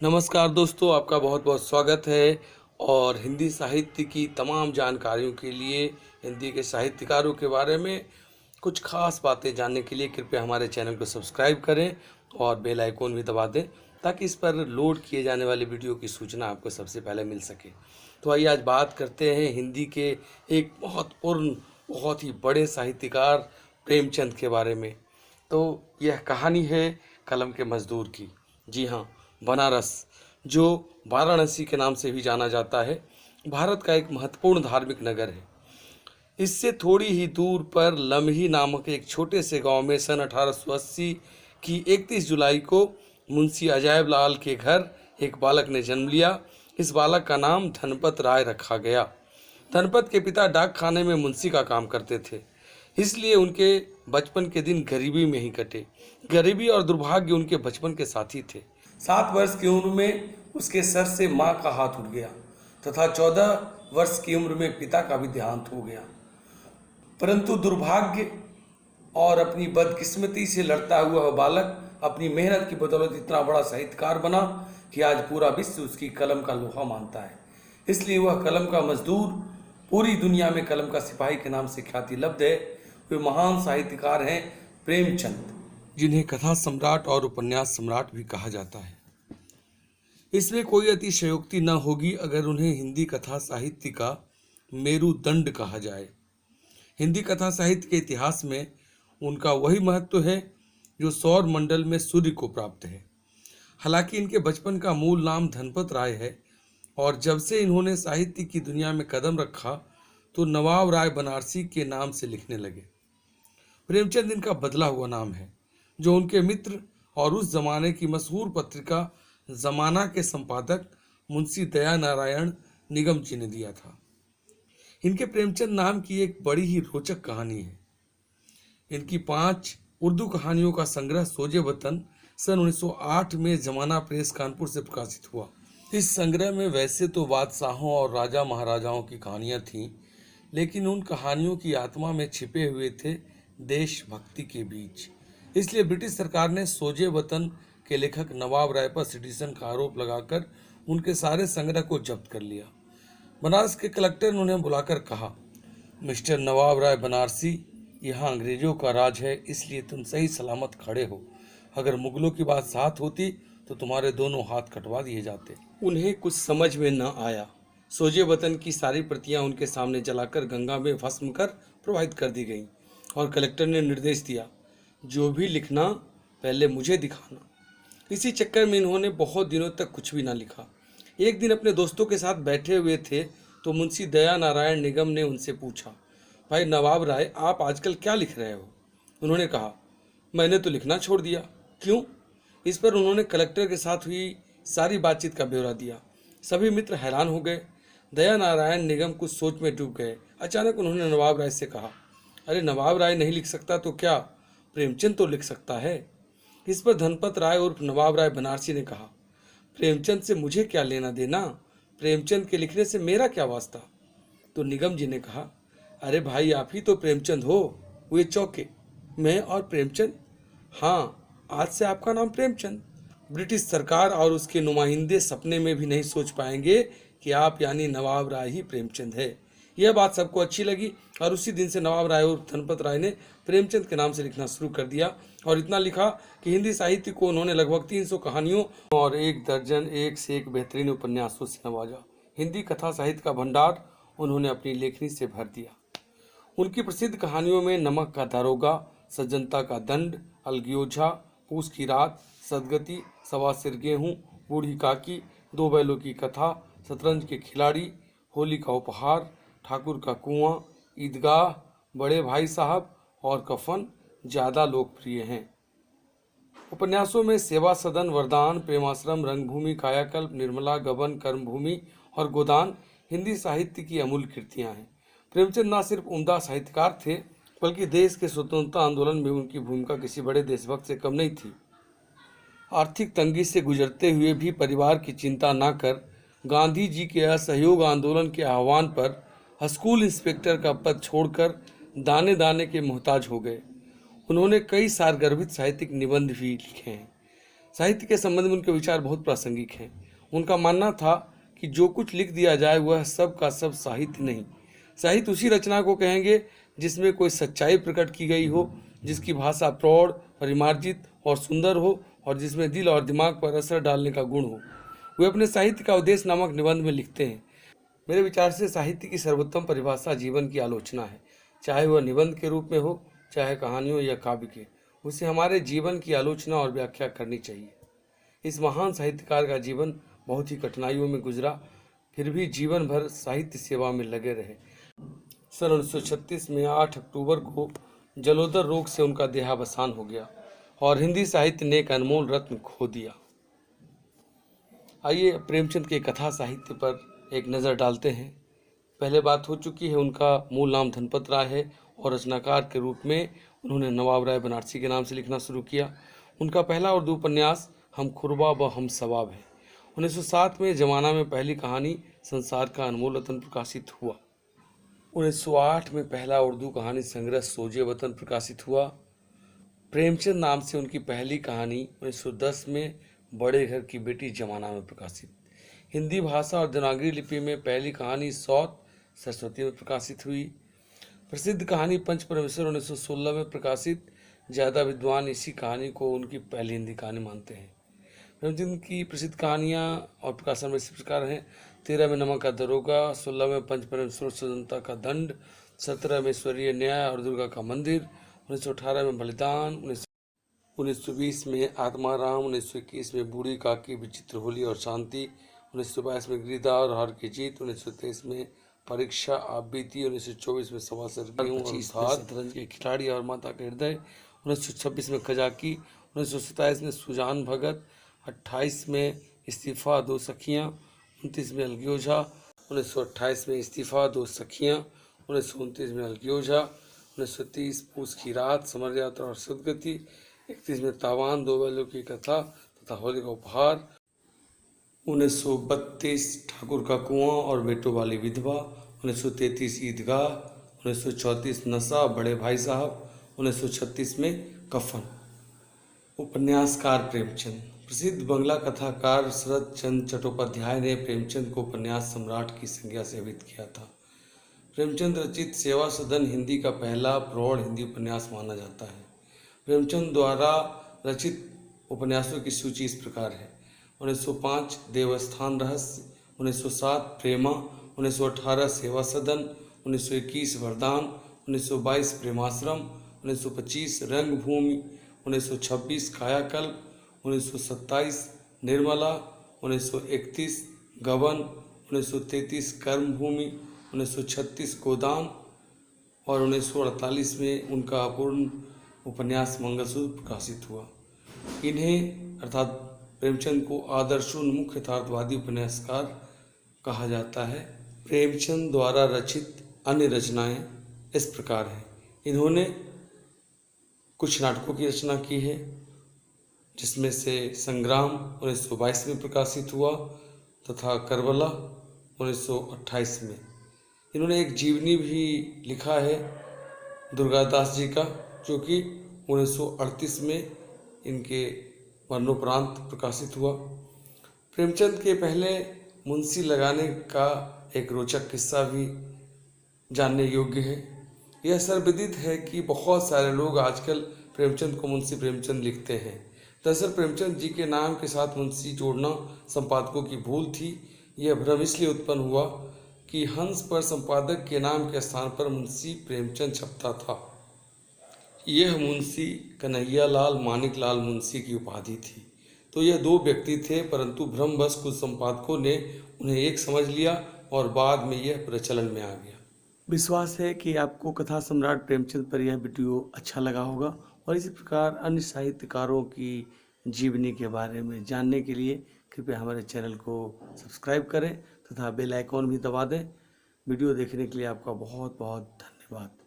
नमस्कार दोस्तों, आपका बहुत बहुत स्वागत है। और हिंदी साहित्य की तमाम जानकारियों के लिए, हिंदी के साहित्यकारों के बारे में कुछ खास बातें जानने के लिए कृपया हमारे चैनल को सब्सक्राइब करें और बेल आइकॉन भी दबा दें ताकि इस पर लोड किए जाने वाले वीडियो की सूचना आपको सबसे पहले मिल सके। तो आइए आज बात करते हैं हिंदी के एक महत्वपूर्ण, बहुत ही बड़े साहित्यकार प्रेमचंद के बारे में। तो यह कहानी है कलम के मजदूर की। जी हाँ, बनारस, जो वाराणसी के नाम से भी जाना जाता है, भारत का एक महत्वपूर्ण धार्मिक नगर है। इससे थोड़ी ही दूर पर लम्ही नामक एक छोटे से गांव में सन 1880 की 31 जुलाई को मुंशी अजैब लाल के घर एक बालक ने जन्म लिया। इस बालक का नाम धनपत राय रखा गया। धनपत के पिता डाक खाने में मुंशी का काम करते थे, इसलिए उनके बचपन के दिन गरीबी में ही कटे। गरीबी और दुर्भाग्य उनके बचपन के साथी थे। 7 वर्ष की उम्र में उसके सर से माँ का हाथ उठ गया तथा 14 वर्ष की उम्र में पिता का भी देहांत हो गया। परंतु दुर्भाग्य और अपनी बदकिस्मती से लड़ता हुआ वह बालक अपनी मेहनत की बदौलत इतना बड़ा साहित्यकार बना कि आज पूरा विश्व उसकी कलम का लोहा मानता है। इसलिए वह कलम का मजदूर, पूरी दुनिया में कलम का सिपाही के नाम से ख्याति लब्ध है। वे महान साहित्यकार हैं प्रेमचंद, जिन्हें कथा सम्राट और उपन्यास सम्राट भी कहा जाता है। इसमें कोई अतिशयोक्ति न होगी अगर उन्हें हिंदी कथा साहित्य का मेरुदंड कहा जाए। हिंदी कथा साहित्य के इतिहास में उनका वही महत्व है जो सौर मंडल में सूर्य को प्राप्त है। हालांकि इनके बचपन का मूल नाम धनपत राय है और जब से इन्होंने साहित्य की दुनिया में कदम रखा तो नवाब राय बनारसी के नाम से लिखने लगे। प्रेमचंद इनका बदला हुआ नाम है, जो उनके मित्र और उस जमाने की मशहूर पत्रिका जमाना के संपादक मुंशी दया नारायण निगम जी ने दिया था। इनके प्रेमचंद नाम की एक बड़ी ही रोचक कहानी है। इनकी 5 उर्दू कहानियों का संग्रह सोजे वतन सन 1908 में जमाना प्रेस कानपुर से प्रकाशित हुआ। इस संग्रह में वैसे तो बादशाहों और राजा महाराजाओं की कहानियां थीं, लेकिन उन कहानियों की आत्मा में छिपे हुए थे देशभक्ति के बीच। इसलिए ब्रिटिश सरकार ने सोजे वतन के लेखक नवाब राय पर सिटीजन का आरोप लगाकर उनके सारे संग्रह को जब्त कर लिया। बनारस के कलेक्टर ने उन्हें बुलाकर कहा, मिस्टर नवाब राय बनारसी, यहाँ अंग्रेजों का राज है, इसलिए तुम सही सलामत खड़े हो। अगर मुगलों की बात साथ होती तो तुम्हारे दोनों हाथ कटवा दिए जाते। उन्हें कुछ समझ में न आया। सोजे वतन की सारी प्रतियां उनके सामने जलाकर गंगा में भस्म कर प्रवाहित कर दी गईं और कलेक्टर ने निर्देश दिया, जो भी लिखना पहले मुझे दिखाना। इसी चक्कर में इन्होंने बहुत दिनों तक कुछ भी ना लिखा। एक दिन अपने दोस्तों के साथ बैठे हुए थे तो मुंशी दया नारायण निगम ने उनसे पूछा, भाई नवाब राय, आप आजकल क्या लिख रहे हो? उन्होंने कहा, मैंने तो लिखना छोड़ दिया। क्यों? इस पर उन्होंने कलेक्टर के साथ हुई सारी बातचीत का ब्यौरा दिया। सभी मित्र हैरान हो गए। दया नारायण निगम कुछ सोच में डूब गए। अचानक उन्होंने नवाब राय से कहा, अरे नवाब राय नहीं लिख सकता तो क्या, प्रेमचंद तो लिख सकता है। इस पर धनपत राय उर्फ नवाब राय बनारसी ने कहा, प्रेमचंद से मुझे क्या लेना देना, प्रेमचंद के लिखने से मेरा क्या वास्ता। तो निगम जी ने कहा, अरे भाई, आप ही तो प्रेमचंद हो। वे चौंके, मैं और प्रेमचंद? हाँ, आज से आपका नाम प्रेमचंद। ब्रिटिश सरकार और उसके नुमाइंदे सपने में भी नहीं सोच पाएंगे कि आप यानी नवाब राय ही प्रेमचंद है। यह बात सबको अच्छी लगी और उसी दिन से नवाब राय और धनपत राय ने प्रेमचंद के नाम से लिखना शुरू कर दिया और इतना लिखा कि हिंदी साहित्य को उन्होंने लगभग 300 कहानियों और 1 दर्जन एक से एक बेहतरीन उपन्यासों से नवाजा। हिंदी कथा साहित्य का भंडार उन्होंने अपनी लेखनी से भर दिया। उनकी प्रसिद्ध कहानियों में नमक का दारोगा, सज्जनता का दंड, अलगियोझा, पूस की रात, सदगति, सवा सिर गेहूं, बूढ़ी काकी, 2 बैलों की कथा, शतरंज के खिलाड़ी, होली का उपहार, ठाकुर का कुआं, ईदगाह, बड़े भाई साहब और कफन ज़्यादा लोकप्रिय हैं। उपन्यासों में सेवा सदन, वरदान, प्रेमाश्रम, रंगभूमि, कायाकल्प, निर्मला, गबन, कर्मभूमि और गोदान हिंदी साहित्य की अमूल्य कृतियां हैं। प्रेमचंद न सिर्फ उम्दा साहित्यकार थे, बल्कि देश के स्वतंत्रता आंदोलन में उनकी भूमिका किसी बड़े देशभक्त से कम नहीं थी। आर्थिक तंगी से गुजरते हुए भी परिवार की चिंता न कर गांधी जी के असहयोग आंदोलन के आह्वान पर स्कूल इंस्पेक्टर का पद छोड़कर दाने दाने के मोहताज हो गए। उन्होंने कई सारगर्भित साहित्यिक निबंध भी लिखे हैं। साहित्य के संबंध में उनके विचार बहुत प्रासंगिक हैं। उनका मानना था कि जो कुछ लिख दिया जाए वह सब का सब साहित्य नहीं। साहित्य उसी रचना को कहेंगे जिसमें कोई सच्चाई प्रकट की गई हो, जिसकी भाषा प्रौढ़, परिमार्जित और सुंदर हो, और जिसमें दिल और दिमाग पर असर डालने का गुण हो। वे अपने साहित्य का उद्देश्य नामक निबंध में लिखते हैं, मेरे विचार से साहित्य की सर्वोत्तम परिभाषा जीवन की आलोचना है। चाहे वह निबंध के रूप में हो, चाहे कहानियों या काव्य के, उसे हमारे जीवन की आलोचना और व्याख्या करनी चाहिए। इस महान साहित्यकार का जीवन बहुत ही कठिनाइयों में गुजरा, फिर भी जीवन भर साहित्य सेवा में लगे रहे। सन 1936 में 8 अक्टूबर को जलोदर रोग से उनका देहावसान हो गया और हिंदी साहित्य ने एक अनमोल रत्न खो दिया। आइए प्रेमचंद के कथा साहित्य पर एक नज़र डालते हैं। पहले बात हो चुकी है, उनका मूल नाम धनपत राय है और रचनाकार के रूप में उन्होंने नवाब राय बनारसी के नाम से लिखना शुरू किया। उनका पहला उर्दू उपन्यास हम खुरबा व हम सवाब है। 1907 में जमाना में पहली कहानी संसार का अनमोल रत्न प्रकाशित हुआ। 1908 में पहला उर्दू कहानी संग्रह सोजे वतन प्रकाशित हुआ। प्रेमचंद नाम से उनकी पहली कहानी 1910 में बड़े घर की बेटी जमाना में प्रकाशित। हिंदी भाषा और देवनागरी लिपि में पहली कहानी सौत सरस्वती में प्रकाशित हुई। प्रसिद्ध कहानी पंच परमेश्वर 1916 में प्रकाशित। ज़्यादा विद्वान इसी कहानी को उनकी पहली हिंदी कहानी मानते हैं। प्रेमचंद की प्रसिद्ध कहानियाँ और प्रकाशन में इस प्रकार हैं: 13 में नमक का दरोगा, 16 में पंच परमेश्वर स्वतंत्रता का दंड, 17 में ईश्वरीय न्याय और दुर्गा का मंदिर, 1918 में बलिदान, 1920 में आत्माराम, 1921 में बूढ़ी काकी, विचित्र होली और शांति, 1922 में गिरधा और हार की जीत, 1923 में परीक्षा आप बीती, 1924 में सवा शतरंज के खिलाड़ी और माता के हृदय, 1926 में खजाकी, 1927 में सुजान भगत, 28 में इस्तीफा दो सखियाँ, 29 में अलग्योझा, 1928 में इस्तीफा दो सखियाँ, 1929 में अलग्योझा, 1930 पूस की रात, समर यात्रा और सदगति, 31 में तावान, दो बैलों की कथा तथा होली का उपहार, 1932 ठाकुर का कुआं और बेटों वाली विधवा, 1933 ईदगाह, 1934 नशा बड़े भाई साहब, 1936 में कफन। उपन्यासकार प्रेमचंद। प्रसिद्ध बंगला कथाकार शरद चंद्र चट्टोपाध्याय ने प्रेमचंद को उपन्यास सम्राट की संज्ञा से अभिहित किया था। प्रेमचंद रचित सेवा सदन हिंदी का पहला प्रौढ़ हिंदी उपन्यास माना जाता है। प्रेमचंद द्वारा रचित उपन्यासों की सूची इस प्रकार है: 1905 देवस्थान रहस्य, 1907 प्रेमा, 1918 सेवा सदन, 1921 वरदान, 1922 प्रेमाश्रम, 1925 रंगभूमि, 1926 कायाकल्प, 1927 निर्मला, 1931 गबन, 1933 कर्मभूमि, 1936 गोदान और 1948 में उनका अपूर्ण उपन्यास मंगलसूत्र प्रकाशित हुआ। इन्हें अर्थात प्रेमचंद को आदर्शोन्मुख यथार्थवादी उपन्यासकार कहा जाता है। प्रेमचंद द्वारा रचित अन्य रचनाएं इस प्रकार हैं: इन्होंने कुछ नाटकों की रचना की है, जिसमें से संग्राम 1922 में प्रकाशित हुआ तथा करबला 1928 में। इन्होंने एक जीवनी भी लिखा है दुर्गादास जी का, जो कि 1938 में इनके मरणोपरांत प्रकाशित हुआ। प्रेमचंद के पहले मुंशी लगाने का एक रोचक किस्सा भी जानने योग्य है। यह सर्वविदित है कि बहुत सारे लोग आजकल प्रेमचंद को मुंशी प्रेमचंद लिखते हैं। दरअसल प्रेमचंद जी के नाम के साथ मुंशी जोड़ना संपादकों की भूल थी। यह भ्रम इसलिए उत्पन्न हुआ कि हंस पर संपादक के नाम के स्थान पर मुंशी प्रेमचंद छपता था। यह मुंशी कन्हैयालाल मानिकलाल मुंशी की उपाधि थी। तो यह दो व्यक्ति थे, परंतु भ्रमवश कुछ संपादकों ने उन्हें एक समझ लिया और बाद में यह प्रचलन में आ गया। विश्वास है कि आपको कथा सम्राट प्रेमचंद पर यह वीडियो अच्छा लगा होगा और इसी प्रकार अन्य साहित्यकारों की जीवनी के बारे में जानने के लिए कृपया हमारे चैनल को सब्सक्राइब करें तथा बेल आइकॉन भी दबा दें। वीडियो देखने के लिए आपका बहुत बहुत धन्यवाद।